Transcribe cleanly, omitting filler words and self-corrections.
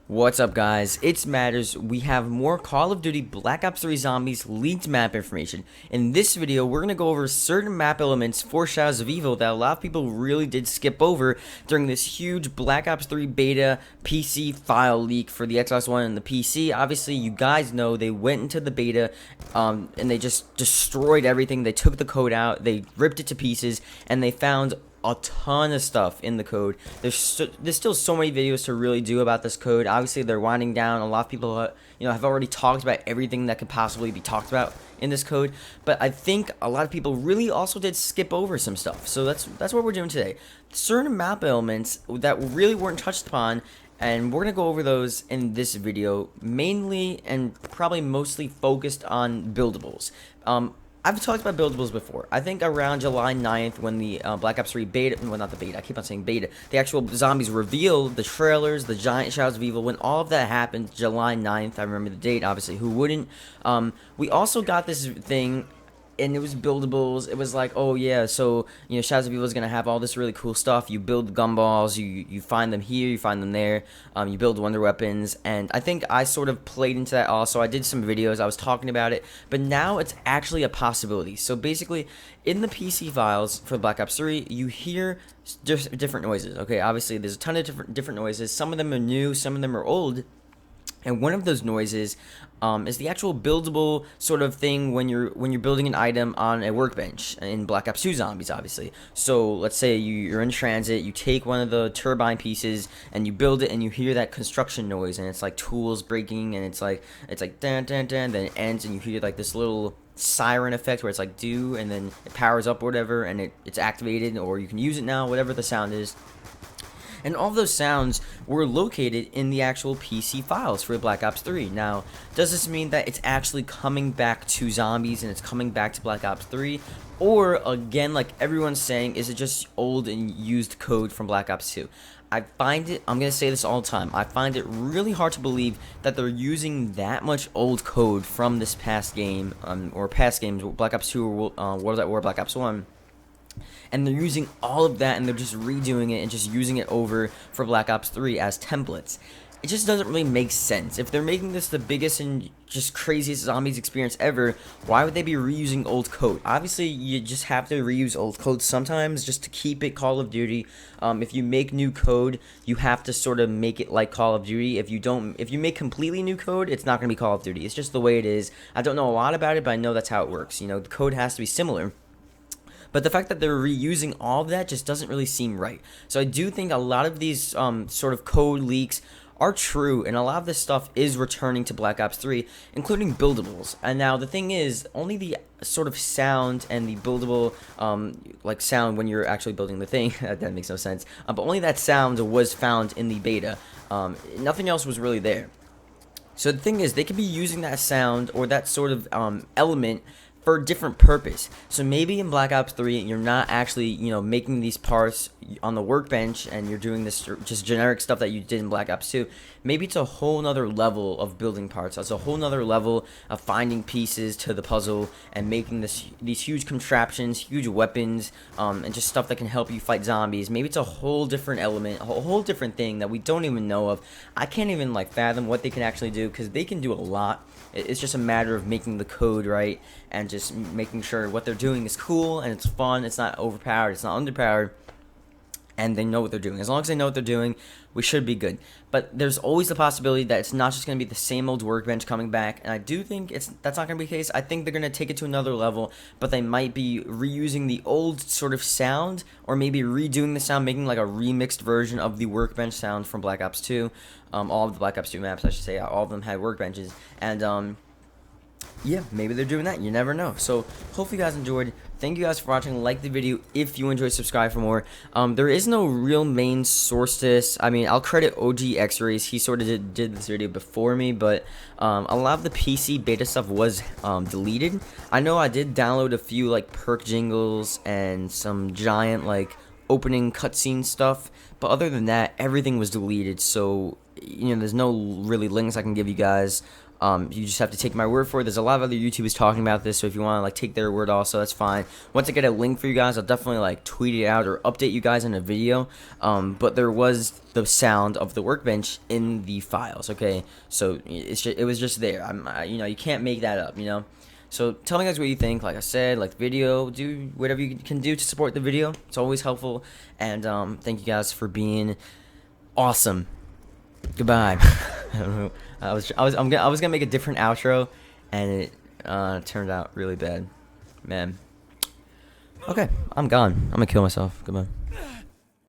What's up, guys? It's Matters. We have more Call of Duty Black Ops 3 Zombies leaked map information. In this video, we're going to go over certain map elements for Shadows of Evil that a lot of people really did skip over during this huge Black Ops 3 beta PC file leak for the Xbox One and the PC. Obviously, you guys know they went into the beta and they just destroyed everything. They took the code out, they ripped it to pieces, and they found a ton of stuff in the code. There's still so many videos to really do about this code. Obviously, they're winding down. A lot of people, have already talked about everything that could possibly be talked about in this code. But I think a lot of people really also did skip over some stuff. So that's what we're doing today. Certain map elements that really weren't touched upon, and we're gonna go over those in this video, mainly and probably mostly focused on buildables. I've talked about buildables before. I think around July 9th when the Black Ops 3 beta, well, not the beta, I keep on saying beta, the actual zombies revealed, the trailers, the giant Shadows of Evil, when all of that happened, July 9th, I remember the date, obviously, who wouldn't? We also got this thing, and it was buildables. It was like, oh yeah, so Shadows of Evil is gonna have all this really cool stuff. You build gumballs, you find them here, you find them there. You build wonder weapons, and I think I sort of played into that also. I did some videos, I was talking about it, but now it's actually a possibility. So basically, in the PC files for Black Ops 3, you hear different noises. Okay, obviously there's a ton of different noises. Some of them are new, some of them are old. And one of those noises is the actual buildable sort of thing when you're building an item on a workbench in Black Ops 2 Zombies, obviously. So let's say you're in transit, you take one of the turbine pieces and you build it, and you hear that construction noise, and it's like tools breaking, and it's like dan dan dan, then it ends, and you hear like this little siren effect where it's like do, and then it powers up or whatever, and it's activated, or you can use it now, whatever the sound is. And all of those sounds were located in the actual PC files for Black Ops 3. Now, does this mean that it's actually coming back to Zombies and it's coming back to Black Ops 3? Or, again, like everyone's saying, is it just old and used code from Black Ops 2? I find it, I'm going to say this all the time, I find it really hard to believe that they're using that much old code from this past game, or past games, Black Ops 2 or World at War, Black Ops 1. And they're using all of that, and they're just redoing it and just using it over for Black Ops 3 as templates. It just doesn't really make sense. If they're making this the biggest and just craziest Zombies experience ever, why would they be reusing old code? Obviously, you just have to reuse old code sometimes just to keep it Call of Duty. If you make new code, you have to sort of make it like Call of Duty. If you make completely new code, it's not going to be Call of Duty. It's just the way it is. I don't know a lot about it, but I know that's how it works. The code has to be similar. But the fact that they're reusing all of that just doesn't really seem right. So I do think a lot of these sort of code leaks are true, and a lot of this stuff is returning to Black Ops 3, including buildables. And now the thing is, only the sort of sound and the buildable like sound when you're actually building the thing, that makes no sense, but only that sound was found in the beta. Nothing else was really there. So the thing is, they could be using that sound or that sort of element for a different purpose. So maybe in Black Ops 3, you're not actually, making these parts on the workbench, and you're doing this just generic stuff that you did in Black Ops 2. Maybe it's a whole nother level of building parts. It's a whole nother level of finding pieces to the puzzle and making these huge contraptions, huge weapons, and just stuff that can help you fight zombies. Maybe it's a whole different element, a whole different thing that we don't even know of. I can't even fathom what they can actually do, because they can do a lot. It's just a matter of making the code right and just making sure what they're doing is cool and it's fun. It's not overpowered, it's not underpowered, and they know what they're doing. As long as they know what they're doing, we should be good. But there's always the possibility that it's not just going to be the same old workbench coming back, and I do think that's not going to be the case. I think they're going to take it to another level, but they might be reusing the old sort of sound, or maybe redoing the sound, making like a remixed version of the workbench sound from Black Ops 2. All of the Black Ops 2 maps, I should say, all of them had workbenches, and yeah, maybe they're doing that. You never know. So, hopefully you guys enjoyed. Thank you guys for watching. Like the video if you enjoyed. Subscribe for more. There is no real main source to this. I mean, I'll credit OG X-Rays. He sort of did this video before me, but a lot of the PC beta stuff was deleted. I know I did download a few perk jingles and some giant opening cutscene stuff, but other than that, everything was deleted. So there's no really links I can give you guys. You just have to take my word for it. There's a lot of other YouTubers talking about this, so if you want to like take their word also, that's fine. Once I get a link for you guys, I'll definitely like tweet it out or update you guys in a video. But there was the sound of the workbench in the files. Okay, so it was just there. You know, you can't make that up. You know. So tell me guys what you think. Like I said, like the video, do whatever you can do to support the video. It's always helpful. And thank you guys for being awesome. Goodbye. I don't know. I was gonna make a different outro, and it turned out really bad, man. Okay, I'm gone. I'm gonna kill myself. Goodbye.